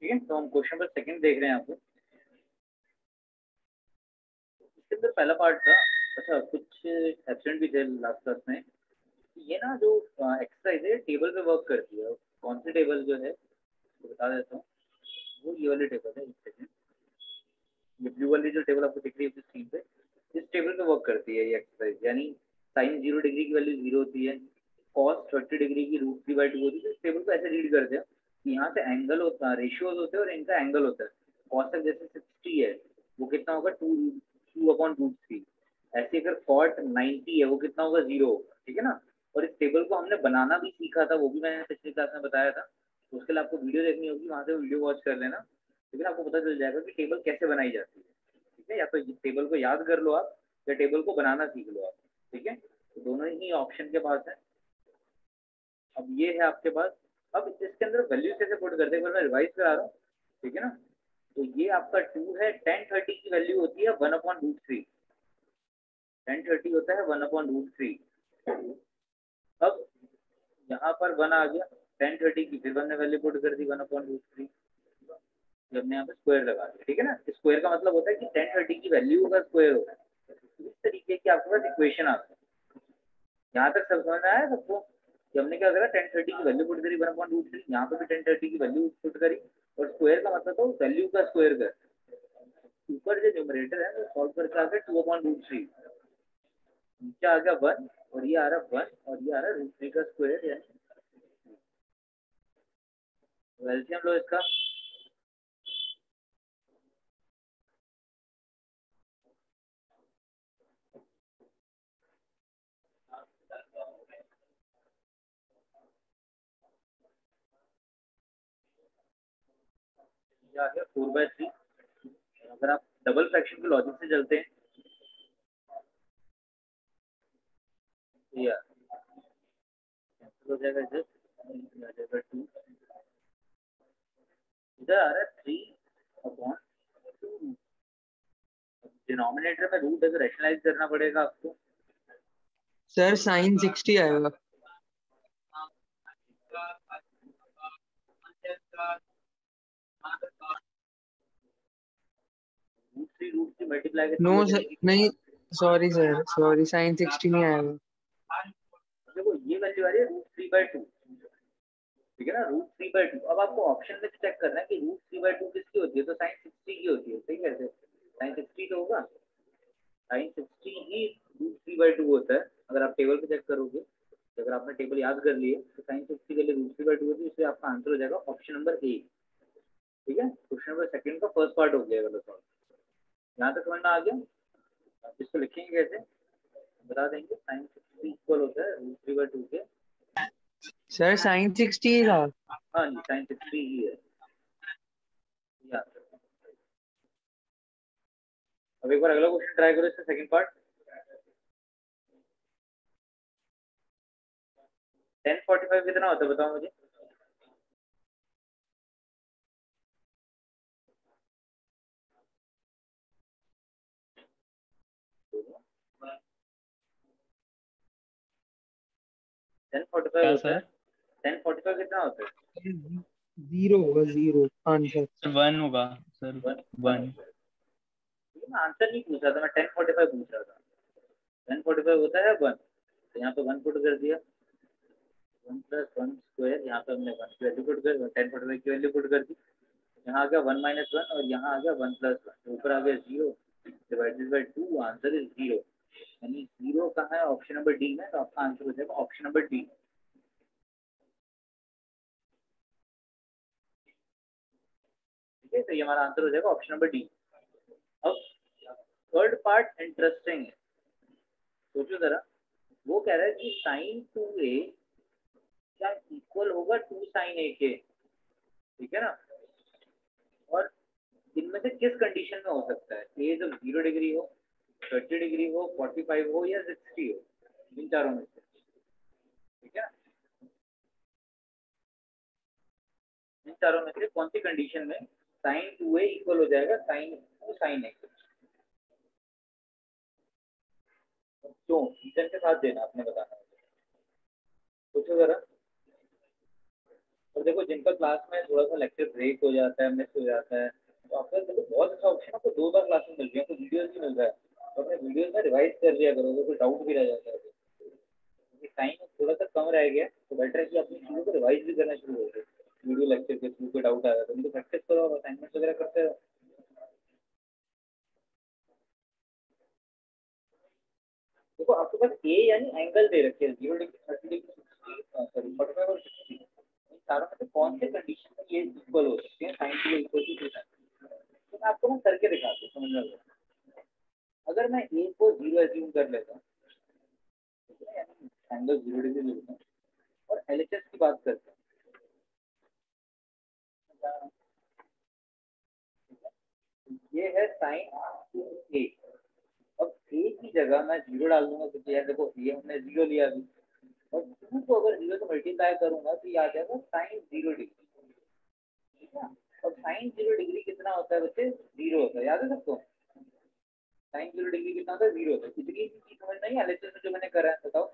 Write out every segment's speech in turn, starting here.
ठीक है, तो हम क्वेश्चन नंबर सेकंड देख रहे हैं यहाँ पे। इसके अंदर पहला पार्ट था, अच्छा कुछ एब्सेंट भी थे लास्ट क्लास में। ये ना जो एक्सरसाइज है टेबल पे वर्क करती है। कौन सी टेबल जो है तो बता देता हूँ, वो ये वाली टेबल है। एक सेकंड, ये ब्लू वाली जो टेबल आपको दिख रही है स्क्रीन पे, इस टेबल पे वर्क करती है ये एक्सरसाइज। यानी साइन 0 डिग्री की वैल्यू 0 होती है, कॉस 30 डिग्री की √3/2 होती है। इस टेबल को ऐसे रीड करते हैं कि यहाँ से एंगल होता है, रेशियोज होते हैं और इनका एंगल होता है। कॉस तक जैसे 60 है वो कितना होगा, 2/√3। ऐसे अगर कॉट 90 है वो कितना होगा, 0 होगा। ठीक है ना। और इस टेबल को हमने बनाना भी सीखा था, वो भी मैंने पिछली क्लास में बताया था। तो उसके लिए आपको वीडियो देखनी होगी, वहाँ से वीडियो वॉच कर लेना, लेकिन आपको पता चल जाएगा कि टेबल कैसे बनाई जाती है। ठीक है, या तो टेबल को याद कर लो आप, या टेबल को बनाना सीख लो आप। ठीक है, तो दोनों ही ऑप्शन के पास है। अब ये है आपके पास। अब इसके अंदर वैल्यू कैसे पुट करते हैं, मैं रिवाइज करा रहा हूँ। ठीक है ना। तो ये आपका 2 है, 1030 की वैल्यू होती है 1/√3। 1030 होता है 1/√3। अब यहाँ पर 1 आ गया, 1030 की फिर 1 ने वैल्यू पुट कर दी 1/√3। जब हमने यहाँ पे स्क्वायर लगा दिया। ठीक है ना, स्क्वायर का मतलब होता है कि 1030 की वैल्यू का स्क्वायर होता है। इस तरीके की आपके पास इक्वेशन आती है। यहाँ तक सब समझ में आया सबको कि हमने क्या करा, 1030 की वैल्यू पुट करी 1/√3, यहाँ पे भी 1030 की वैल्यू पुट करी, और स्क्वायर का मतलब तो वैल्यू का स्क्वायर कर। ऊपर जो न्यूमरेटर है वो सॉल्व करके आ गया 2/√3, नीचे आ गया 1, और ये आ रहा 1, और ये आ रहा √3 का स्क्वायर। यानी एलसीएम लो इसका। ये आ गया 4/3। अगर आप डबल फ्रैक्शन के लॉजिक से चलते हैं, ये कैंसिल हो जाएगा, इधर आ जाएगा 2, इधर आ रहा है 3/2। डिनोमिनेटर में रूट अगर रैशनलाइज करना पड़ेगा आपको। सर साइन 60 आएगा। √3 मल्टीप्लाई नो करके सर, बनेगी। नहीं सॉरी सर, सॉरी साइन 60 नहीं आएगा। देखो ये वैल्यू आ रही है √3/2। ठीक है ना, √3/2। अब आपको ऑप्शन में चेक करना है कि √3/2 किसकी होती है, तो साइन 60 की होती है। सही कहते हैं, साइन 60 तो होगा, साइन 60 ही √3/2 होता है। अगर आप टेबल पे चेक करोगे, तो अगर आपने टेबल याद कर लिए तो साइन 60 के लिए √3/2 होती है, इसलिए आपका आंसर हो जाएगा ऑप्शन नंबर ए। ठीक है, क्वेश्चन नंबर सेकंड का फर्स्ट पार्ट हो गया। मतलब यहाँ तक समझ में आ गया। आप इसको लिखेंगे कैसे बता देंगे, साइन 60 इक्वल होता है √3/2 के। सर साइन 60 था। हाँ जी, साइन 60 ही है। अब एक बार अगला क्वेश्चन ट्राई करो, इसका सेकंड पार्ट। 1045 कितना होता है बताओ मुझे। टेन फोर्टी फाइव क्या होता है। सर? 1045 कितना होता है। 0 होगा, 0 आंसर। 1 होगा सर। 1 1। होता है। ठीक है, मैं आंसर नहीं पूछ रहा था, मैं 1045 पूछ रहा था। 1045 होता है 1, तो यहाँ पे 1 पुट कर दिया, 1+1² यहाँ पे हमने 1 की वैल्यू पुट कर, 1045 की वैल्यू पुट कर दी। यहाँ आ गया 1 - 1, और यहाँ आ गया 1+1, ऊपर आ गया 0 डिवाइडेड बाई 2, आंसर इज 0। यानी 0 कहाँ है, ऑप्शन नंबर डी में, तो आपका आंसर हो जाएगा ऑप्शन नंबर डी। ठीक है, तो ये हमारा आंसर हो जाएगा ऑप्शन नंबर डी। अब थर्ड पार्ट इंटरेस्टिंग है, सोचो जरा। वो कह रहा है कि साइन 2a क्या इक्वल होगा 2 साइन a के। ठीक है ना, और इनमें से किस कंडीशन में हो सकता है, ए जब 0 डिग्री हो, 30 डिग्री हो, 45 हो, या 60 हो, इन चारों में से। ठीक है, इन चारों में से कौन सी कंडीशन में साइन 2a इक्वल हो जाएगा साइन 2 साइन a। क्यों, रीजन के साथ देना आपने बताना, सोचो जरा। और देखो जिनका क्लास में थोड़ा सा लेक्चर ब्रेक हो जाता है, मिस हो जाता है, तो आपका देखो बहुत अच्छा ऑप्शन आपको 2 बार क्लास में मिल रही है, आपको वीडियोज भी मिल रहा है, तो अपने वीडियोज में रिवाइज कर लिया करो, अगर कोई डाउट भी रह जाता है क्योंकि टाइम थोड़ा सा कम रह गया तो बेटर है कि अपनी चीज़ों को रिवाइज भी करना शुरू हो जाए। वीडियो लेक्चर के थ्रू कोई डाउट आया तो उनको प्रैक्टिस करो, असाइनमेंट वगैरह करते रहो। देखो आपके पास ए यानी एंगल दे रखे हैं 0 डिग्री, 30 डिग्री, 60, सॉरी 45 और 60, इन चारों में से कौन से कंडीशन में ये इक्वल हो सकते हैं, साइन के इक्वल टू 2 तो मैं आपको ना करके दिखाता हूँ, समझ लो। अगर मैं ए को 0 एज्यूम कर लेता हूँ, यानी एंगल 0 डिग्री लेता हूँ, और एलएचएस की बात करते हैं, ये है साइन ए। अब ए की जगह मैं 0 डाल दूंगा क्योंकि यार देखो ये हमने 0 लिया अभी, और 2 को अगर 0 से मल्टीप्लाई करूंगा तो ये आ जाएगा साइन 0 डिग्री, ठीक है। और साइन 0 डिग्री कितना होता है बच्चे, 0 होता है, याद है सबको। साइन 0 डिग्री कितना होता है, 0 होता है। इतनी चीज समझ नहीं एलएचएस में जो मैंने करा है, बताओ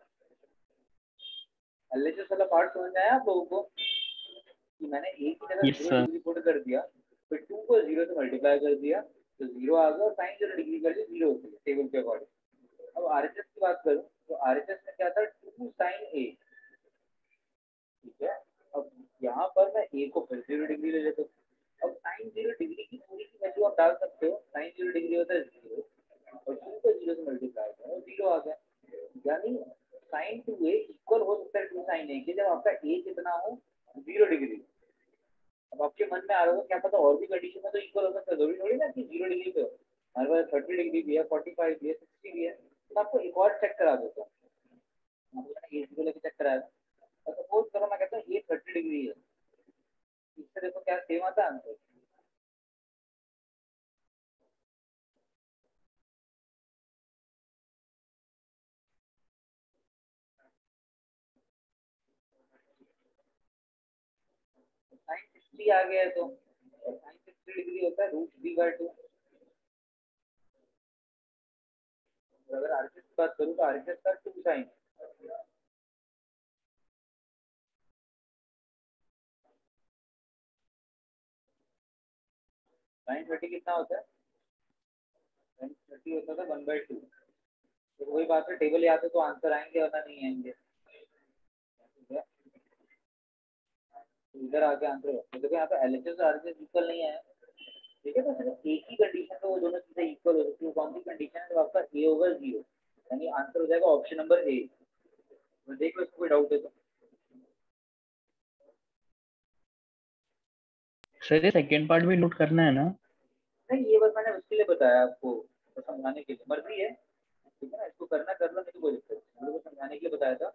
एलएचएस वाला पार्ट समझ में आया आप लोगों को, कि मैंने ए की जगह यस 0 डिग्री पुट कर दिया, फिर 2 को 0 से मल्टीप्लाई कर दिया तो 0 आ गया, और साइन 0 डिग्री कर दिया 0 होती है टेबल के अकॉर्डिंग। अब आरएचएस की बात करूँ तो आरएचएस में क्या था, 2 साइन ए, ठीक है। अब यहाँ पर मैं ए को फिर 0 डिग्री ले लेता हूँ। अब साइन 0 डिग्री की पूरी की वैल्यू आप डाल सकते हो, साइन 0 डिग्री होता है 0, और 2 को 0 से मल्टीप्लाई करो 0 आ गया, यानी साइन 2 ए इक्वल हो सकता है 2 साइन ए के, जब आपका ए कितना हो, 0 डिग्री। अब आपके मन में आ रहा होगा क्या पता और भी कंडीशन में तो इक्वल हो सकता है, जरूरी थोड़ी ना कि 0 डिग्री पे हो, हमारे पास 30 डिग्री भी है, 45 भी है, 60 भी है। तो आपको एक और चेक करा देता हूँ, मैंने ए 0 लेके चेक कराया, और सपोज करो मैं कहता हूँ ये 30 डिग्री है, इससे देखो क्या सेम आता है आंसर। साइन 60 आ गया है तो साइन 60 डिग्री होता है √3/2। अगर आरएचएस की बात करूँ तो आरएचएस का 2 साइन, साइन 30 कितना होता है, साइन 30 होता था 1/2। तो वही बात है, टेबल याद है तो आंसर आएंगे वरना नहीं आएंगे, ठीक है। तो इधर आके आंसर तो देखो यहाँ पे एलएचएस और आरएचएस इक्वल नहीं है, ठीक है। तो सिर्फ एक ही कंडीशन पे वो दोनों चीजें इक्वल हो सकती है, कौन सी कंडीशन है, जब आपका ए होगा 0, यानी आंसर हो जाएगा ऑप्शन नंबर ए। तो देख लो इसको कोई डाउट है तो। सर ये सेकेंड पार्ट भी नोट करना है ना? नहीं ये बस मैंने उसके लिए बताया आपको, तो समझाने के लिए, मर्जी है, ठीक है ना, इसको करना कर लो, नहीं तो कोई दिक्कत नहीं, मेरे को समझाने के लिए बताया था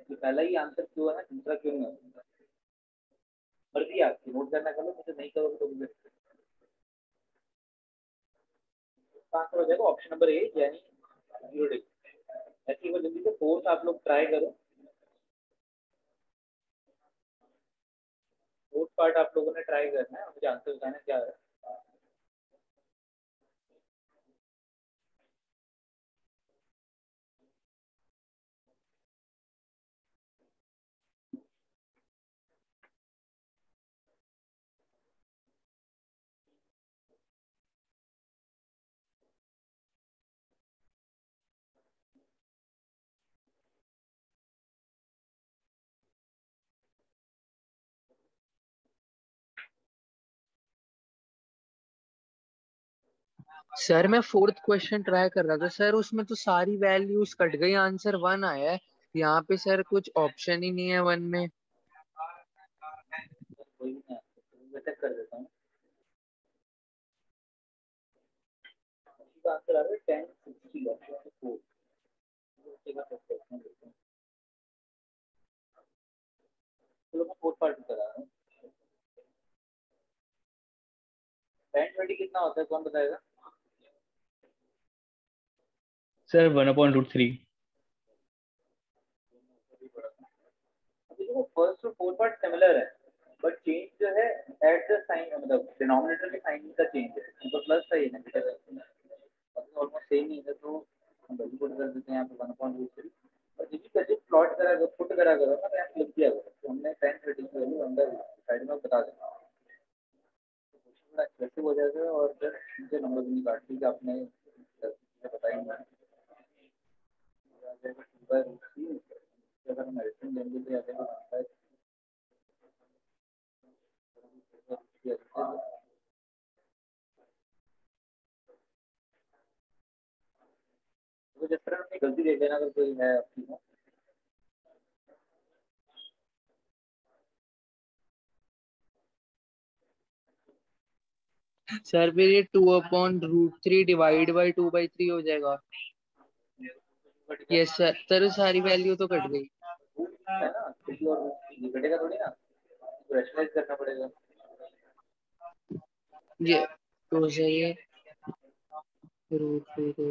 कि पहला ही आंसर क्यों है, दूसरा क्यों नहीं है, मर्जी है आपकी, नोट करना कर लो, मुझे नहीं करोगे तो भी आंसर हो जाएगा ऑप्शन नंबर ए, यानी 0 डिग्री। ऐसे ही वो जल्दी से फोर्थ आप लोग ट्राई करो, फोर्थ पार्ट आप लोगों ने ट्राई करना है, मुझे आंसर बताना क्या है। सर मैं फोर्थ क्वेश्चन ट्राई कर रहा था सर, उसमें तो सारी वैल्यूज कट गई, आंसर 1 आया है। यहाँ पे सर कुछ ऑप्शन ही नहीं है 1 में। कोई नहीं, मैं चेक कर देता हूँ, इसका आंसर आ रहा है 1060 ऑप्शन 4, चलो मैं फोर्थ पार्ट करा रहा हूँ। 1020 कितना होता है, कौन बताएगा। सर 1/√3। अभी देखो फर्स्ट और फोर्थ पार्ट सिमिलर है, बट चेंज जो है एट द साइन, मतलब डिनोमिनेटर के साइन का चेंज है, तो प्लस का ये नेगेटिव है, अभी ऑलमोस्ट सेम ही है, तो हम वैल्यू पुट कर देते हैं यहाँ पे 1/√3, और जब भी प्लॉट करा पुट करा करो ना तो यहाँ लिख दिया करो, तो हमने 1030 की वैल्यू 1/√3 एक्टिव हो जाएगा और फिर मुझे नंबर भी नहीं काटती कि आपने बताएंगे अगर मेडिसिन लेंगे तो या तो जिस तरह अपनी गलती देख लेना अगर कोई है आपकी में सर फिर ये 2/√3 डिवाइड बाई 2/3 हो जाएगा। यस सर, सर सारी वैल्यू तो कट गई है ना, किसी और ये घटेगा थोड़ी ना, तो रैशनलाइज करना पड़ेगा। ये तो सही है। √3 तो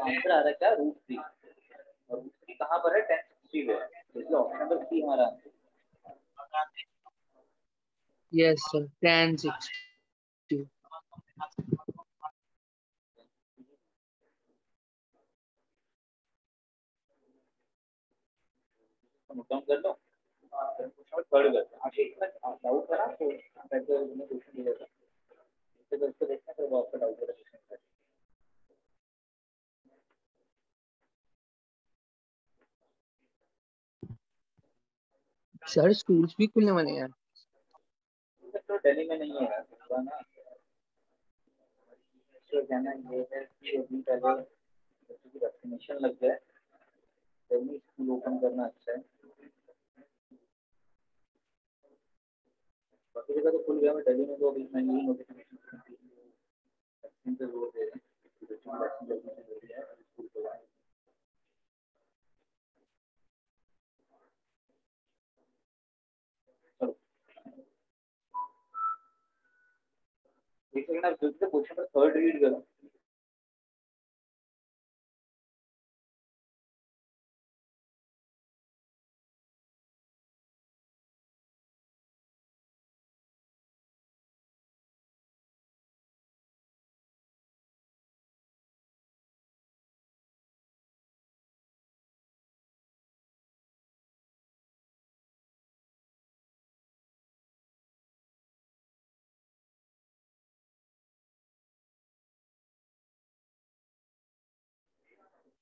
आंसर आ रहा है क्या √3 और √3 कहाँ पर है 1060 पे, इसलिए ऑप्शन नंबर सी हमारा answer. Yes sir 1060। Note down कर लो, क्वेश्चन थर्ड करते हैं। आशीष में डाउट करा तो क्वेश्चन दिया था, इससे देखना फिर वो आपका डाउट है क्वेश्चन। सर स्कूल्स भी खुलने वाले हैं। तो दिल्ली में नहीं है यार ना, तो कहना ये है कि अभी पहले बच्चों की वैक्सीनेशन लग जाए तभी स्कूल ओपन करना अच्छा है। बाकी जगह तो खुल गया, मैं दिल्ली में तो अभी मैं यही नोटिफिकेशन वैक्सीन पे जोर दे रहे हैं कि बच्चों को वैक्सीन लगना जरूरी है स्कूल खुलवाएं। चलो एक सेकंड, आप जल्दी से क्वेश्चन पर थर्ड रीड करो।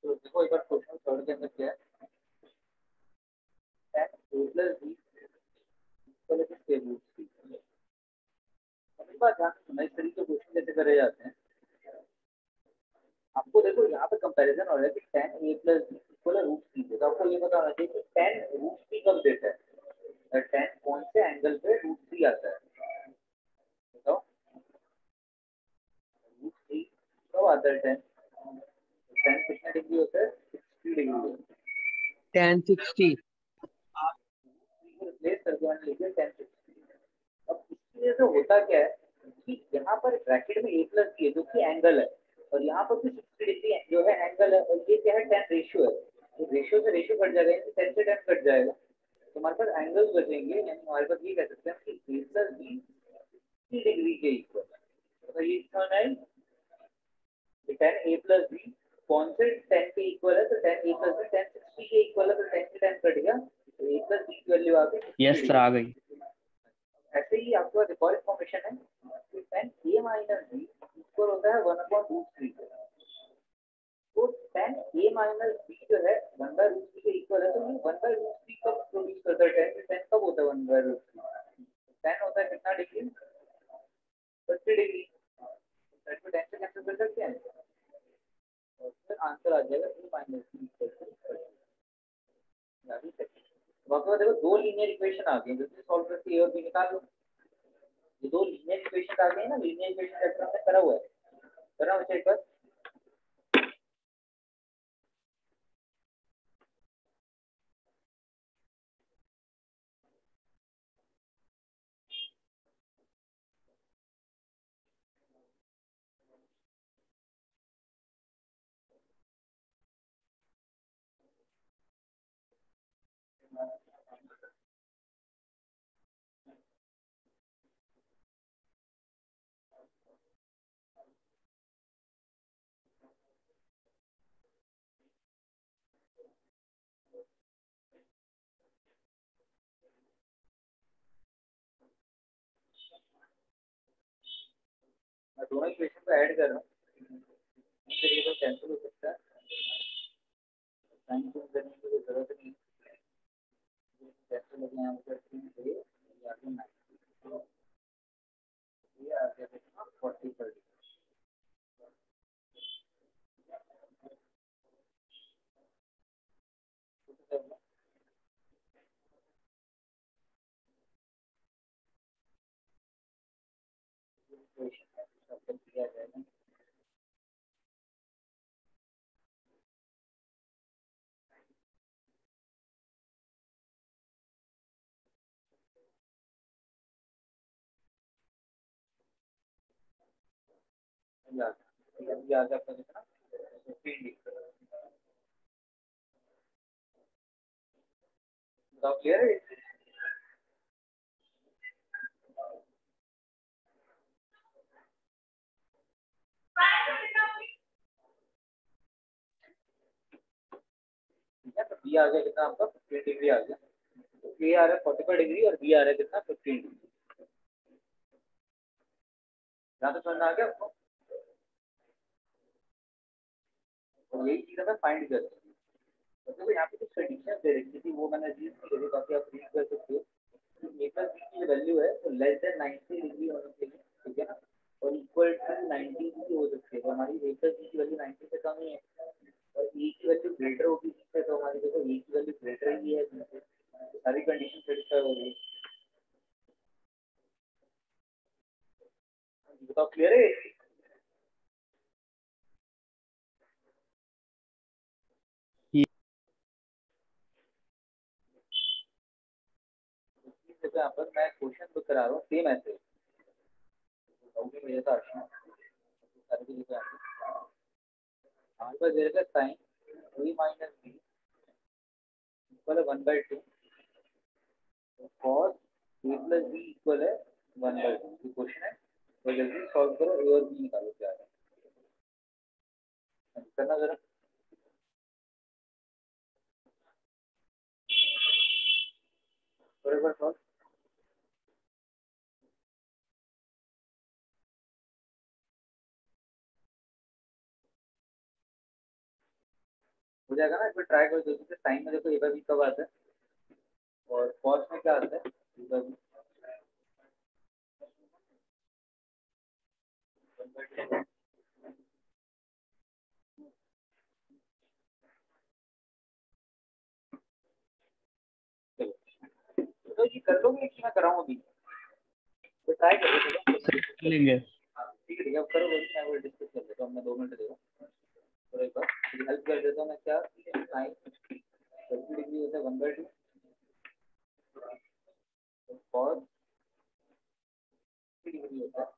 तो देखो एक बार क्वेश्चन थर्ड के अंदर क्या है, tan a plus b equal to square root c। अभी बात ध्यान से सुनना, इस तरीके के क्वेश्चन कैसे करे जाते हैं। आपको देखो यहाँ पे कंपैरिजन हो रहा है कि tan a plus b equal root C, तो आपको ये पता होना चाहिए कि tan रूट सी कब देता है, tan कौन से एंगल पे रूट सी आता है, बताओ रूट सी कब आता है tan, tan कितना डिग्री होता है 60 डिग्री। 1060। रिप्लेस करके मैंने लिख दिया 1060। अब इसलिए तो होता क्या है कि यहाँ पर ब्रैकेट में a प्लस बी है जो कि एंगल है, और यहाँ पर भी 60 डिग्री जो है एंगल है, और ये क्या है tan रेशियो है, तो रेशियो से रेशियो कट जाएगा यानी 10 से 10 कट जाएगा, तो हमारे पास एंगल्स बचेंगे, यानी हमारे पास ये कह सकते हैं कि a प्लस बी 60 डिग्री के इक्वल, तो ये समझ आई tan a प्लस बी कौन से 10 के इक्वल है, तो tan a प्लस बी 1060 के इक्वल है, तो 10 से 10 कट गया, तो a प्लस बी की वैल्यू आ गई 60 यस सर डिग्री। आ गई। ऐसे ही आपके पास एक और इन्फॉर्मेशन है कि tan a minus B equal होता है 1/√3, तो tan a माइनस बी जो है 1/√3 के इक्वल है, तो ये 1/√3 कब प्रोड्यूस करता है, tan कब होता है 1/√3, tan होता है कितना डिग्री 30 डिग्री, तो 10 से कैंसिल कर सकते हैं, और फिर आंसर आ जाएगा a minus B equal to. वहाँ देखो दो लीनियर इक्वेशन आ गई, जल्दी सॉल्व करके ए और बी निकाल लो। ये दो लीनियर इक्वेशन आ गए ना, लीनियर इक्वेशन चैप्टर हमने करा हुआ है, करा हुआ चेक कर। मैं दोनों इक्वेशन को ऐड कर रहा हूँ, फिर ये तो कैंसिल हो सकता है, साइन चेंज करने की कोई जरूरत नहीं, कैंसिल हो गया यहाँ पर 3 ये आ गया 9, ये आ गया 40 पर किया जाएगा। अभी आ गया आपका कितना 15 लिख रहा है, बताओ क्लियर है? ठीक है, तो बी आ गया कितना आपका 15 डिग्री आ गया, तो ए आ रहा है 45 डिग्री और बी आ रहा है कितना 15 डिग्री। यहाँ तो समझ आ गया आपको, और यही चीज हमें फाइंड करनी है। मतलब यहाँ पे कुछ कंडीशन दे रखी थी, वो मैंने रीड की है, ताकि आप रीड कर सकते हो। ए प्लस बी की वैल्यू है तो लेस देन 90 डिग्री होनी चाहिए, ठीक है ना, और इक्वल टू 90 भी हो सकती है, तो हमारी ए प्लस बी की वैल्यू 90 से कम ही है, और ए की वैल्यू ग्रेटर होगी इससे, तो हमारी देखो ए की वैल्यू ग्रेटर ही है, सारी कंडीशन सेटिस्फाई हो गई। बताओ क्लियर है? देखो यहाँ पर मैं क्वेश्चन बुक करा रहा हूँ सेम ऐसे मेरे साथ सारी चीजें हमारे पास दे रखा साइन ए माइनस बी इक्वल है 1/2, cos A plus B equal है 1/2। ये क्वेश्चन है, तो जल्दी सॉल्व करो, ए और बी निकालो क्या है करना जरा। एक बार सॉल्व हो जाएगा ना, एक बार ट्राई करो जल्दी से। साइन में देखो ए बाई बी कब आता है, और कॉस में क्या आता है ए बाई बी। तो ये कर लोगे कि मैं कराऊँ अभी, तो ट्राई करो कर लेंगे। ठीक है, अब करो, मैं वो डिस्कस कर लेता हूँ, मैं 2 मिनट दे रहा हूँ, और एक बार हेल्प कर देता हूँ मैं। क्या साइन 30 डिग्री होता है 1/2, कॉस 30 डिग्री होता है।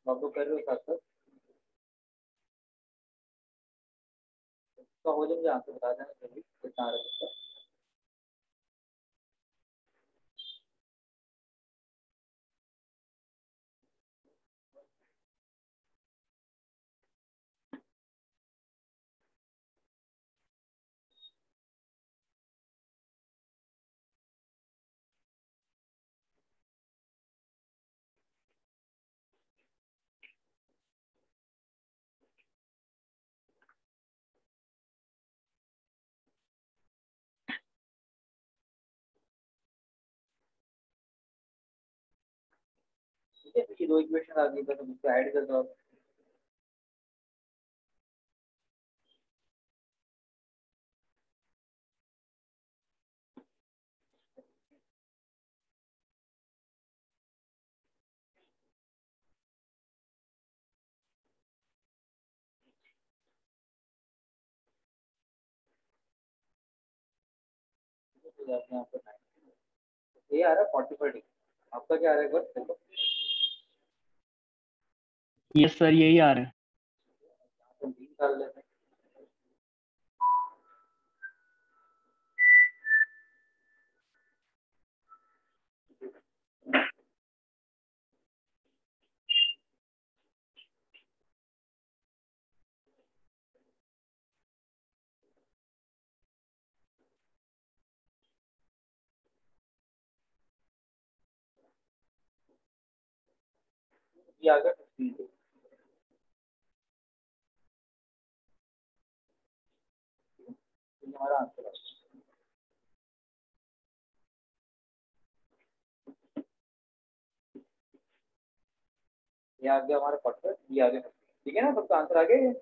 आप लोग कर रहे हो साथ साथ, तो हो जाएंगे आपको बता देना जल्दी कितना आ रहा है इसका। ठीक है, तो ये 2 इक्वेशन आ गई, तो तुम इसको ऐड कर दो आप। तो जाते हैं आपको 9 ये आ रहा है 45 डिग्री, आपका क्या आ रहा है एक बार देखो। यस सर, यही आ रहा है। तो 3 डाल लेते हैं, ये आ गया 15 ये हमारा आंसर है। ये आ गया हमारा 40, ये आ गया 15। ठीक है ना, सबका आंसर आ गया।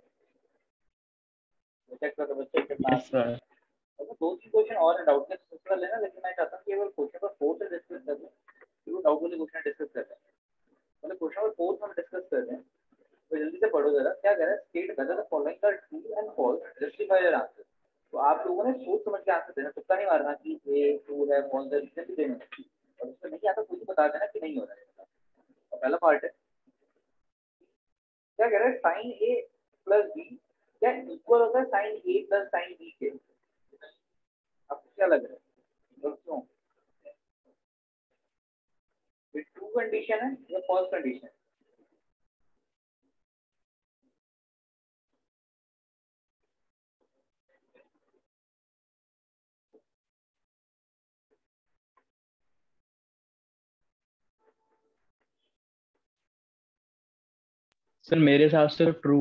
चेक कर दो बच्चे कितना। Yes sir. अच्छा 2-3 क्वेश्चन और है, डाउट डिस्कस कर लेना, लेकिन मैं चाहता हूँ केवल क्वेश्चन पर 4 से डिस्कस कर लें, फिर डाउट वाले क्वेश्चन डिस्कस कर लें। मतलब क्वेश्चन पर 4 हम डिस्कस कर लें, तो जल्दी से पढ़ो जरा। क्या कह रहा है, state whether the following are true and false, justify your answer. तो आप लोगों ने सोच समझ के आंसर देना, तुक्का नहीं मारना कि ये ट्रू है फॉल्स है, रीजन भी देना, और उसमें नहीं आता कुछ बता देना कि नहीं हो रहा है। तो पहला पार्ट है, क्या कह रहा है, साइन ए प्लस बी क्या इक्वल होता है साइन ए प्लस साइन बी के? आपको क्या लग रहा है और क्यों? ये ट्रू कंडीशन है या फॉल्स कंडीशन? सर मेरे हिसाब से ट्रू।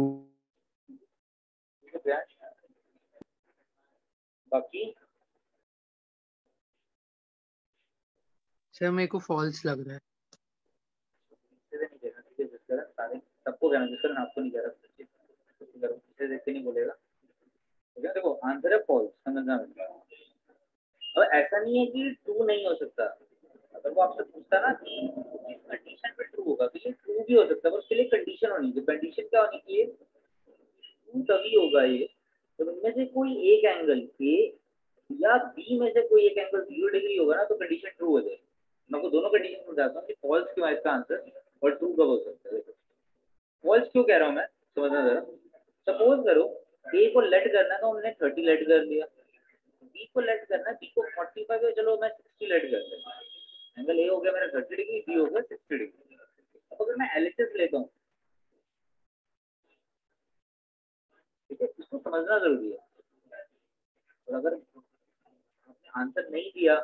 बाकी सर मेरे को फॉल्स लग रहा है। नहीं देना, ठीक है, जिस तरह सारे सबको कहना, जिस तरह आपको नहीं कह रहा, इसे देख के नहीं बोलेगा। ठीक है, देखो आंसर है फॉल्स, समझना मिलता है। और ऐसा नहीं है कि ट्रू नहीं हो सकता। अगर वो आपसे पूछता ना कि इस कंडीशन पे ट्रू होगा, तो ये ट्रू भी हो सकता है, पर उसके लिए कंडीशन होनी चाहिए। कंडीशन क्या होनी चाहिए? ट्रू तभी होगा ये तो इनमें से कोई एक एंगल ए या बी में से कोई एक एंगल 0 डिग्री होगा ना, तो कंडीशन ट्रू हो जाएगी। मैं आपको दोनों कंडीशन समझाता हूँ कि फॉल्स क्यों है इसका आंसर और ट्रू कब हो सकता है। फॉल्स क्यों कह रहा हूँ मैं, समझना जरा। सपोज करो ए को लेट करना है, तो हमने 30 लेट कर लिया। बी को लेट करना है, बी को 45 है, चलो मैं 60 लेट कर देता हूँ। एंगल ए हो गया मेरा 30 डिग्री, बी हो गया 60 डिग्री। अब अगर मैं एलएचएस लेता हूँ, ठीक है, इसको समझना जरूरी है। और अगर आपने आंसर नहीं दिया,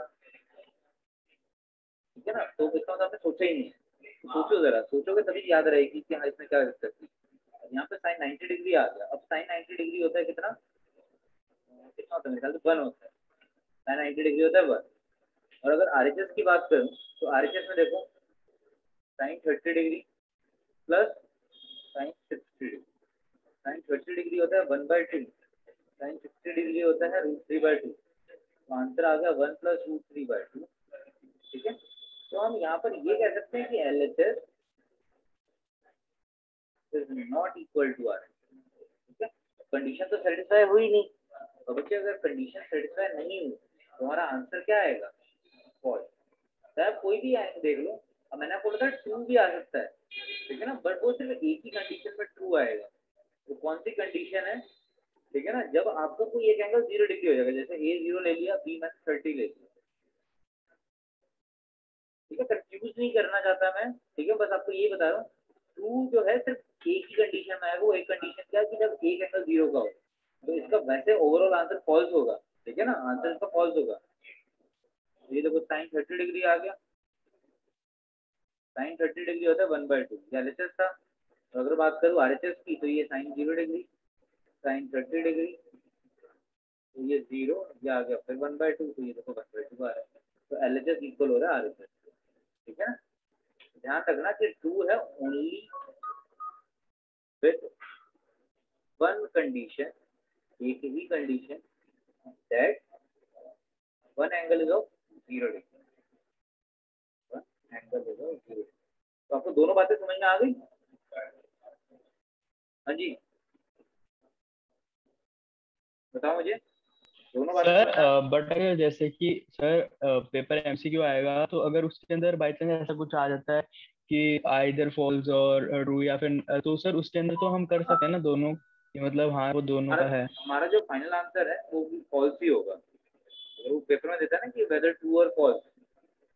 ठीक है ना, तो इसका मतलब आपने सोचा ही नहीं है। तो सोचो जरा, सोचोगे तभी याद रहेगी कि हाँ इसमें क्या कर सकती है। यहाँ पे साइन 90 डिग्री आ गया। अब साइन 90 डिग्री होता है कितना, कितना होता है मेरे ख्याल से 1 होता है। साइन 90 डिग्री होता है 1। और अगर आरएचएस की बात करूँ, तो आरएचएस में देखो sine 30 degree plus sine 60 degree. Sine 30 degree होता है 1/2, साइन 60 डिग्री होता है √3/2। तो आंसर आ गया 1 + √3/2। ठीक है, तो हम यहाँ पर ये कह सकते हैं कि LHS is not equal to R. ठीक है, कंडीशन तो सेटिस्फाई हुई नहीं। तो बच्चे अगर कंडीशन सेटिस्फाई नहीं हुई तो हमारा आंसर क्या आएगा, फॉल्स। चाहे कोई भी आएंगे देख लो। अब मैंने आपको बताया ट्रू भी आ सकता है, ठीक है ना, बट वो सिर्फ एक ही कंडीशन में ट्रू आएगा। तो कौन सी कंडीशन है, ठीक है ना, जब आपका कोई एक एंगल 0 डिग्री हो जाएगा, जैसे ए 0 ले लिया, बी मैंने 30 ले लिया। ठीक है, कंफ्यूज नहीं करना चाहता मैं, ठीक है, बस आपको ये बता रहा हूँ ट्रू जो है सिर्फ एक ही कंडीशन में आएगा। वो एक कंडीशन क्या है कि जब एक एंगल 0 का हो, तो इसका वैसे ओवरऑल आंसर फॉल्स होगा। ठीक है ना, आंसर इसका फॉल्स होगा। ये देखो साइन 30 डिग्री आ गया। साइन 30 डिग्री होता है 1/2, ये एलएचएस था। तो अगर बात करूँ आरएचएस की, तो ये साइन 0 डिग्री, साइन 30 डिग्री, तो ये 0, ये आ गया फिर 1/2, तो ये देखो 1/2 आ रहा है। तो एलएचएस इक्वल हो रहा है आरएचएस। ठीक है ना, ध्यान रखना कि ट्रू है ओनली विथ वन कंडीशन, एक ही condition, that one angle is of 0 degree, one angle is of 0। तो आपको दोनों बातें समझ में आ गई? हाँ जी, बताओ मुझे, दोनों बातें सर समझ में आ गई? बट अगर जैसे कि सर पेपर एमसीक्यू आएगा, तो अगर उसके अंदर बाई चांस ऐसा कुछ आ जाता है कि आइदर फॉल्स और ट्रू, या फिर तो सर उसके अंदर तो हम कर सकते हैं ना दोनों, कि मतलब हाँ वो दोनों हमारा का है। हमारा जो फाइनल आंसर है वो भी फॉल्स ही होगा। अगर वो पेपर में देता है ना कि वेदर ट्रू और फॉल्स,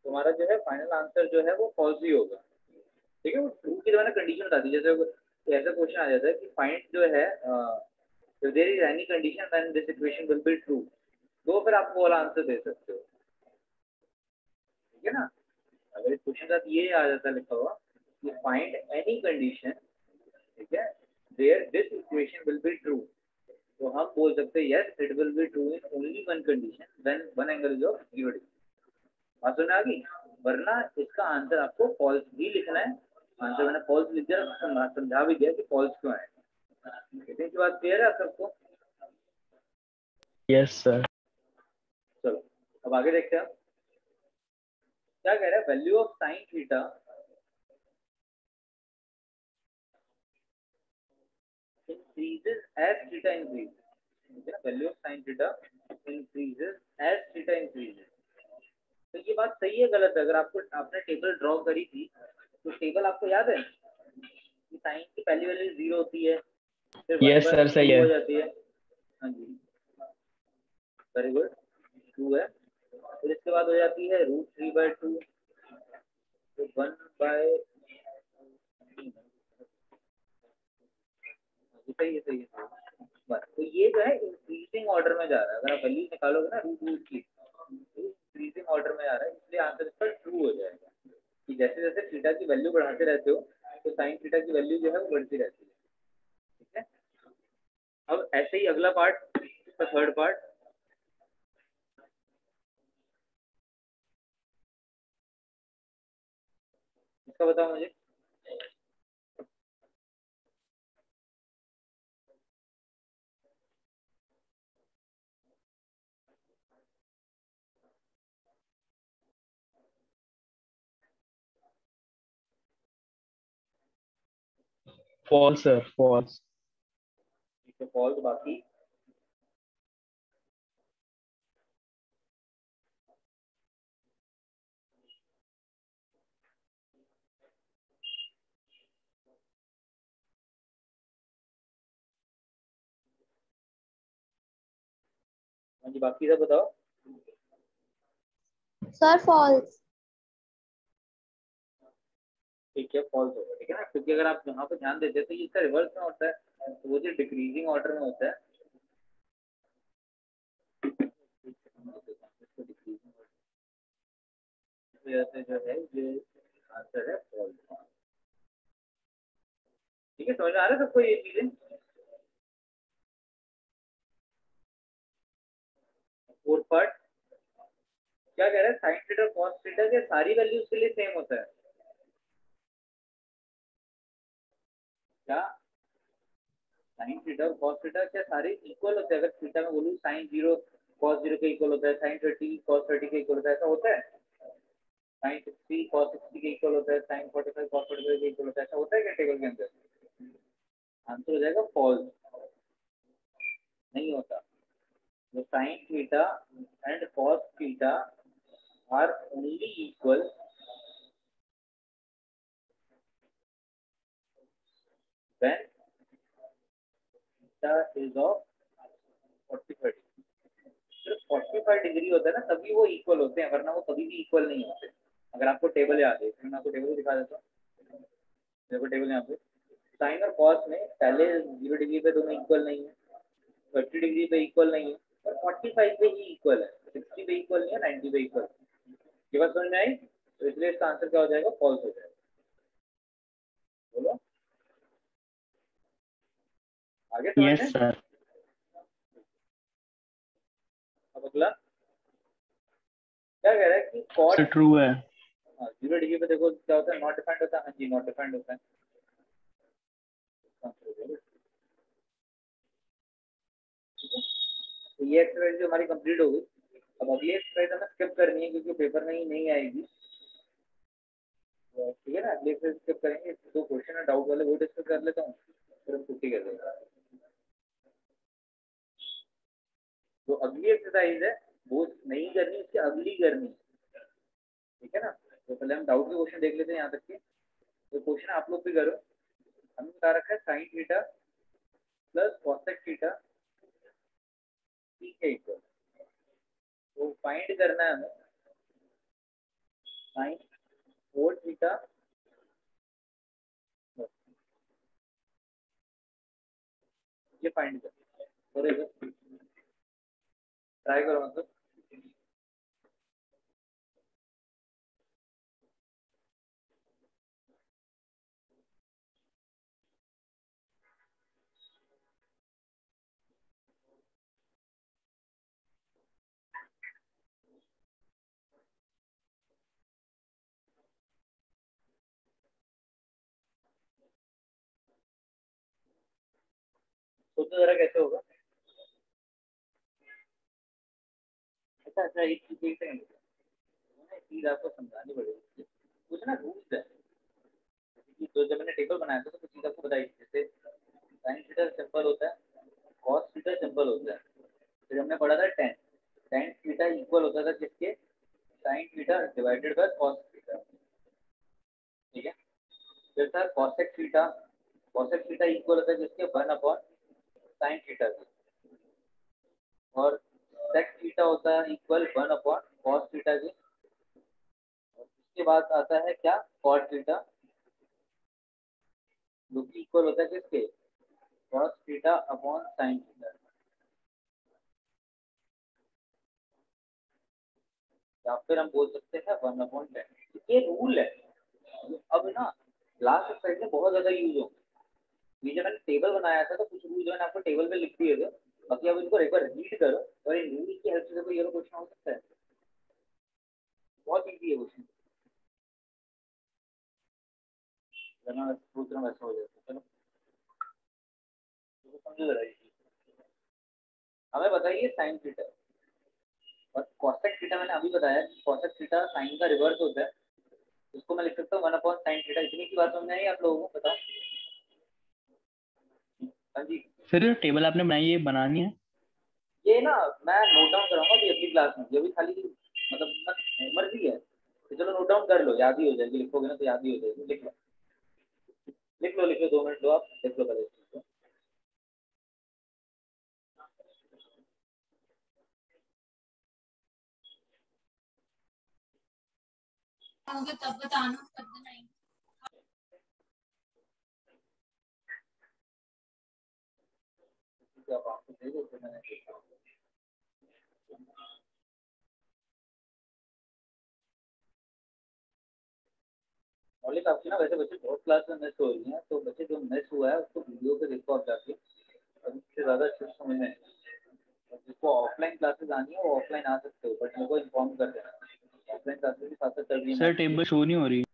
तो हमारा जो है फाइनल आंसर जो है वो फॉल्स ही होगा। ठीक है, वो ट्रू की मैंने कंडीशन बता दी। जैसे ऐसा क्वेश्चन आ जाता है कि फाइंड जो है if there is any condition then this equation will be true, तो फिर आप वो वाला आंसर दे सकते हो। ठीक है ना, अगर इस क्वेश्चन के साथ ये आ जाता है लिखा हुआ you find any condition, ठीक है, where this equation will be true, तो हम बोल सकते हैं yes it will be true in only one condition when one angle is of 0 degree। बात सुनने आ गई? वरना इसका आंसर आपको फॉल्स ही लिखना है। आंसर मैंने फॉल्स लिख दिया, समझा भी दिया कि फॉल्स क्यों है। कितनी की बात क्लियर है आप सबको? Yes sir. चलो अब आगे देखते हैं। क्या कह रहा है? Value of sine theta increases as theta increases। Value of sine theta increases as theta increases। तो ये बात सही है गलत है? अगर आपने टेबल ड्रॉ करी थी तो टेबल आपको याद है कि साइन की पहली वैल्यू 0 होती है, फिर यस सर सही है, हो जाती है। हाँ जी वेरी गुड, 2 है, फिर इसके बाद हो जाती है √3/2, तो 1/, सही है बस। तो ये जो है इंक्रीजिंग ऑर्डर में जा रहा है। अगर आप वैल्यू निकालोगे ना रूट की, तो इंक्रीजिंग ऑर्डर में जा रहा है, इसलिए आंसर इसका ट्रू हो जाएगा कि जैसे जैसे थीटा की वैल्यू बढ़ाते रहते हो तो साइन थीटा की वैल्यू जो है वो बढ़ती रहती है। ठीक है, अब ऐसे ही अगला पार्ट, इसका थर्ड पार्ट, इसका बताओ मुझे। False sir, false. फॉल्स, बाकी हाँ जी बाकी सब बताओ। Sir false. ठीक है फॉल्स होगा, ठीक है ना, क्योंकि अगर आप यहाँ पे ध्यान देते हैं तो ये इसका रिवर्स में होता है, तो वो जो डिक्रीजिंग ऑर्डर में होता है, से जो है ये आंसर है फॉल्स। ठीक है, समझ में आ रहा है सबको ये चीजें? फोर्थ पार्ट क्या कह रहा है? साइन थीटा कॉस थीटा के सारी वैल्यूज के लिए सेम होता है क्या? साइन थीटा और कॉस थीटा क्या सारे इक्वल होते हैं? अगर थीटा में बोलूँ साइन 0 कॉस 0 के इक्वल होता है, साइन 30 कॉस 30 के इक्वल होता है, ऐसा होता है? साइन 60 कॉस 60 के इक्वल होता है, साइन 45 कॉस 45 के इक्वल होता है, ऐसा होता है क्या टेबल के अंदर? आंसर हो जाएगा फॉल्स, नहीं होता। तो sine theta and cos theta are only equal when theta is of 45 degree. सिर्फ 45 डिग्री होता है ना तभी वो इक्वल होते हैं, वरना वो कभी भी इक्वल नहीं होते। अगर आपको टेबल याद है, मैं आपको टेबल दिखा देता हूँ। देखो टेबल यहाँ पे, साइन और कॉस में पहले 0 डिग्री पे दोनों इक्वल नहीं है, 30 डिग्री पे इक्वल नहीं है, और 45 पे ही इक्वल है, 60 पे इक्वल नहीं है, 90 पे इक्वल। ये बात समझ में आई? तो इसलिए इसका आंसर क्या हो जाएगा? फॉल्स हो जाएगा। बोलो आगे समझ यस में? सर। अब अगला क्या कह रहा है कि कॉट ट्रू है। 0 डिग्री पे देखो क्या होता है? नॉट डिफाइंड होता है। हाँ जी नॉट डिफाइंड होता है। तो ये एक्सरसाइज जो हमारी कंप्लीट हो गई। अब अगली एक्सरसाइज हमें स्किप करनी है क्योंकि पेपर में ही नहीं आएगी। ठीक है ना, अगली एक्सरसाइज स्किप करेंगे। 2 क्वेश्चन है डाउट वाले, वो डिस्कस कर लेता हूँ, फिर हम छुट्टी कर देंगे। तो अगली एक्सरसाइज है वो नहीं करनी, उसकी अगली करनी, ठीक है ना। तो पहले हम डाउट के क्वेश्चन देख लेते हैं यहाँ तक के। तो क्वेश्चन आप लोग भी करो। हमने बता रखा है sine theta plus cosec theta ठीक है इक्वल, तो फाइंड करना है हमें साइन 4 थीटा, ये फाइंड करना है। ट्राई करो मतलब। सोचो जरा कैसे होगा। अच्छा एक सेकंड, चीज आपको समझानी पड़ेगी। कुछ ना रूल्स है, तो जब मैंने टेबल बनाया था तो कुछ चीज आपको बताई, जैसे साइन थीटा सिंपल होता है, कॉस थीटा सिंपल होता है। फिर हमने पढ़ा था टेन थीटा इक्वल होता था किसके, sine theta divided by cos theta, ठीक है। फिर था cosec theta, cosec theta equal होता है किसके, 1 अपॉन साइन थीटा के। और सेक थीटा होता है इक्वल 1 अपॉन कॉस थीटा के। उसके बाद आता है क्या, कॉट थीटा, जो कि इक्वल होता है किसके, cos theta upon sine theta. या फिर हम बोल सकते हैं 1/10। ये रूल है। अब ना क्लास एक्सरसाइज में बहुत ज्यादा यूज होंगे। ये जब मैंने टेबल बनाया था तो कुछ रूल जो मैंने आपको टेबल पे लिख दिए थे, बाकी अब इनको एक बार रीड करो और इन रूल की हेल्प से कोई ये क्वेश्चन हो सकता है। बहुत ईजी है क्वेश्चन, मैं सोच रहा हूँ ऐसा हो जाता है। चलो तो समझो जरा ये चीज़। हमें बताइए साइन थीटा और कॉसेक थीटा, मैंने अभी बताया कि कॉसेक थीटा साइन का रिवर्स होता है। इसको मैं लिख सकता हूँ 1/sin थीटा। इतनी की बात समझ आई आप लोगों को, बताओ। हाँ जी सर जो टेबल आपने बनाई है बनानी है? ये ना मैं नोट डाउन कराऊंगा अभी अगली क्लास में, ये भी खाली मतलब मर्जी है, तो चलो नोट डाउन कर लो, याद ही हो जाएगी, लिखोगे ना तो याद ही हो जाएगी। लिख लो लिख लो लिख लो, 2 मिनट लो, आप लिख लो पहले इस चीज़ को। होंगे तब बताना, तब बनाएंगे। आप आपको दे दो, फिर मैंने देखा। मौलिक आपकी ना वैसे बच्चे बहुत क्लास में मिस हो रही हैं, तो बच्चे जो मिस हुआ है उसको वीडियो पे देखो आप जाके, और उससे ज़्यादा अच्छे से समझ में आएगा। और जिसको ऑफलाइन क्लासेस आनी है वो ऑफलाइन आ सकते हो, बट मेरे को इन्फॉर्म कर देना, ऑफलाइन क्लासेस भी साथ साथ चल रही है सर मैथ की। टेबल शो नहीं हो रही।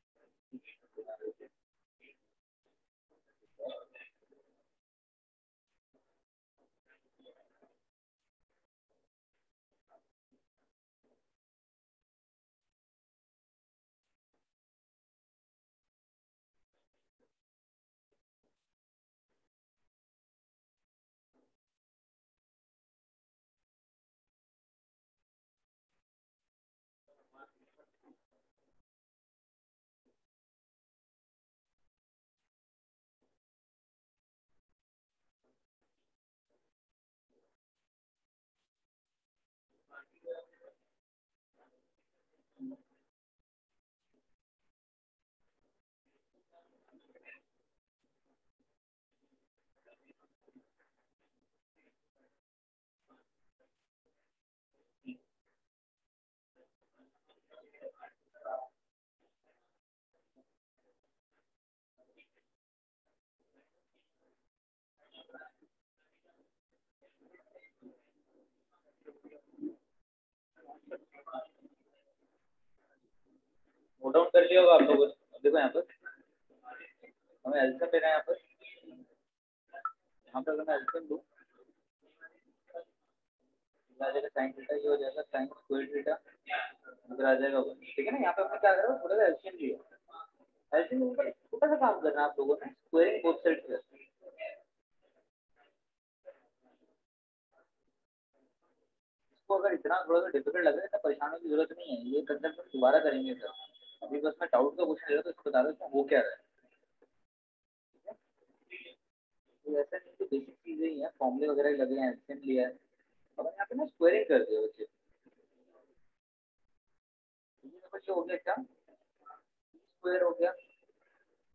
नोट डाउन कर लिया होगा आप लोगों ने। देखो यहाँ पर हमें एल्सियम लेना है, यहाँ पर अगर मैं एल्सियम लूँ आ जाएगा साइन थीटा, ये हो जाएगा साइन स्क्वायर थीटा, इधर आ जाएगा 1, ठीक है ना। यहाँ पे हमने क्या करा, थोड़ा सा एल्सियम लिया। एल्सियम ऊपर छोटा सा काम करना है आप लोगों ने, स्क्वायरिंग बोथ साइड। इसको अगर इतना थोड़ा सा डिफिकल्ट लग रहा है तो परेशान होने की जरूरत नहीं है, ये कंसेप्ट हम दोबारा करेंगे सर। अभी बस मैं डाउट का क्वेश्चन ले रहा था, इसको बता देता हूँ वो क्या रहा है। तो ऐसा नहीं कि बेसिक चीजें ही हैं, फॉर्मूले वगैरह ही लगे हैं, एल्सियम लिया है, अब यहाँ पे ना स्क्वायरिंग कर दिया बच्चे। ये बच्चे हो गया क्या, स्क्वायर हो गया,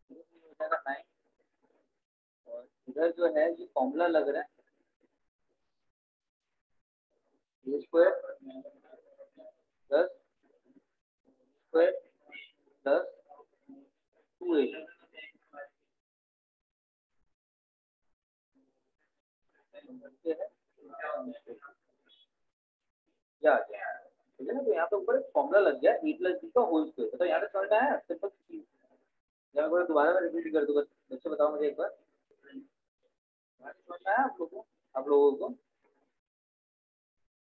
हो जाएगा 9। और इधर जो है ये फॉर्मूला लग रहा है, ये square plus square plus 2a, क्या आ गया, ठीक है ना। तो यहाँ पे ऊपर एक फॉर्मूला लग गया a प्लस बी का होल स्क्वायर। तो यहाँ पे समझ में आया, सिंपल चीज। या मैं दोबारा मैं रिपीट कर दूंगा, बच्चे बताओ मुझे एक बार। समझ में आया आप लोगों को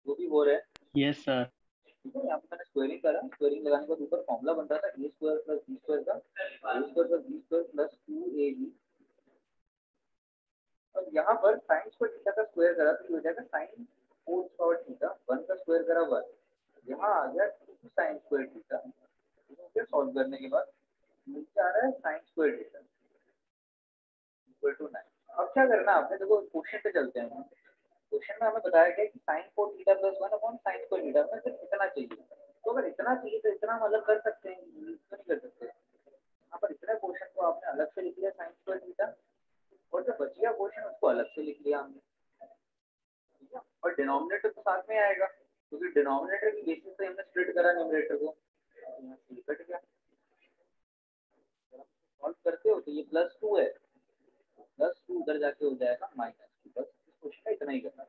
वो भी हो रहा है। Yes sir. ठीक है, यहाँ पे मैंने स्क्वायरिंग करा, स्क्वायरिंग लगाने के बाद ऊपर फॉर्मूला बन रहा था A square plus B square का, A square plus B square plus 2ab। अब यहाँ पर साइन स्क्वायर थीटा का स्क्वायर करा तो ये हो जाएगा साइन 4 पावर थीटा, 1 का स्क्वायर करा 1, यहाँ आ गया 2 साइन स्क्वायर थीटा। फिर सॉल्व करने के बाद नीचे आ रहा है sine square theta equal to 9। अब क्या करना है आपने, देखो क्वेश्चन पे चलते हैं। क्वेश्चन में हमें बताया गया कि sine 4 theta plus 1 upon sine square theta में सिर्फ इतना चाहिए। तो अगर इतना चाहिए तो इतना मतलब कर सकते हैं, क्यों नहीं कर सकते। यहाँ पर इतने क्वेश्चन को आपने अलग से लिख लिया साइन स्क्वायर थीटा, और जो बच गया क्वेश्चन उसको अलग से लिख लिया हमने, ठीक है। और डिनोमिनेटर तो साथ में आएगा, क्योंकि डिनोमिनेटर की बेसिस पे हमने स्प्लिट करा न्यूमरेटर को, यहाँ से कट गया। सॉल्व करते हो तो ये +2 है, +2 उधर जाके हो जाएगा -2। बस इस क्वेश्चन का इतना ही करना है,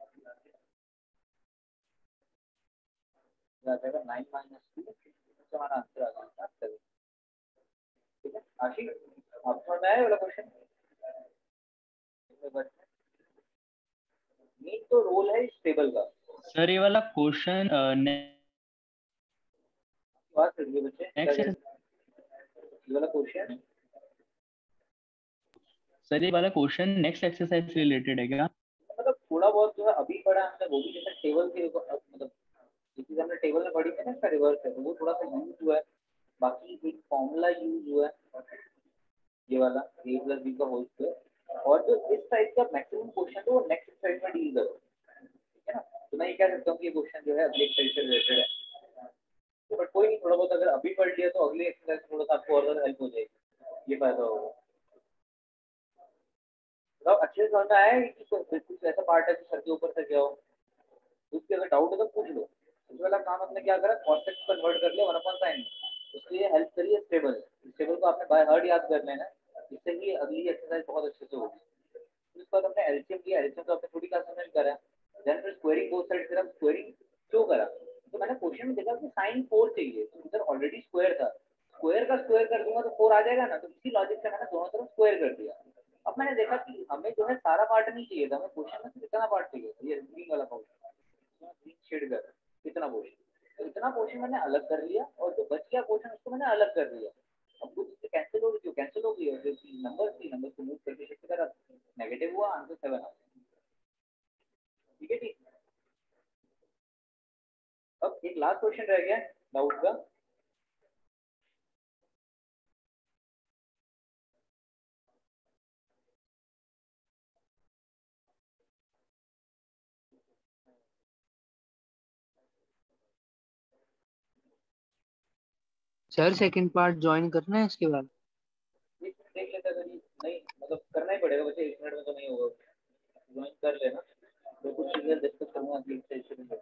आ जाएगा 9 - 2, तो हमारा आंसर आ जाएगा 7। ठीक है आशीष, आप समझ में आया वाला क्वेश्चन। मीन तो रोल है इस टेबल का। सर ये वाला क्वेश्चन बात करिए बच्चे, क्या नेक्स्ट, कहते हैं ये वाला क्वेश्चन। सर ये वाला क्वेश्चन नेक्स्ट एक्सरसाइज से रिलेटेड है क्या? मतलब थोड़ा बहुत जो है अभी पढ़ा हमने, वो भी जैसे टेबल के मतलब ये चीज हमने टेबल में पढ़ी थी ना, इसका रिवर्स है तो वो थोड़ा सा यूज हुआ है। बाकी एक फॉर्मूला यूज हुआ है ये वाला a + b का होल स्क्वायर, और जो इस टाइप का मैक्सिमम क्वेश्चन है वो नेक्स्ट एक्सरसाइज में डील करो, ठीक है ना। तो मैं ये कह सकता हूँ कि ये क्वेश्चन जो है अगले एक्सरसाइज से रिलेटेड है, तो बट कोई नहीं, थोड़ा बहुत अगर अभी पढ़ लिया तो अगले एक्सरसाइज थोड़ा सा आपको और ज़्यादा हेल्प हो जाएगी, ये फायदा होगा। तो अच्छे से समझ में आया है कि कुछ ऐसा पार्ट है जो सर के ऊपर से गया हो, उसके अगर डाउट है तो पूछ लो। इस वाला काम हमने क्या करा, कॉन्सेप्ट कन्वर्ट कर लिया 1/sin, उसके लिए हेल्प करिए स्टेबल। इस टेबल को आपने बाय हार्ट याद कर लेना, इससे ही अगली एक्सरसाइज बहुत अच्छे से होगी। उसके बाद हमने एलसीएम किया, एलसीएम तो आपने थोड़ी क्लास में करा, देन फिर स्क्वायरिंग बोथ साइड, फिर हम स्क्वायरिंग क्यों करा, तो मैंने क्वेश्चन में देखा कि sin 4 चाहिए, तो इधर ऑलरेडी स्क्वायर था, स्क्वायर का स्क्वायर कर दूंगा तो 4 आ जाएगा ना, तो इसी लॉजिक से मैंने दोनों तरफ स्क्वायर कर दिया। अब मैंने देखा कि हमें जो है सारा पार्ट नहीं चाहिए था, हमें क्वेश्चन में इतना पार्ट चाहिए था, ये ग्रीन वाला पार्ट, ग्रीन शेड कर इतना पोर्शन, तो इतना पोर्शन मैंने अलग कर लिया, और जो बच गया पोर्शन उसको मैंने अलग कर दिया। अब कुछ चीजें कैंसिल हो गई, जो कैंसिल हो गई, और जो नंबर को मूव करके शिफ्ट करा, नेगेटिव हुआ, आंसर 7 आ गया। ठीक है ठीक। अब एक लास्ट क्वेश्चन रह गया डाउट का, सर सेकंड पार्ट ज्वाइन करना है इसके बाद। एक मिनट देख लेते हैं, अगर ये नहीं मतलब करना ही पड़ेगा बच्चे, 1 मिनट में तो नहीं होगा, ज्वाइन कर लेना। तो कुछ चीजें डिस्कस करूंगा अगली सेशन में।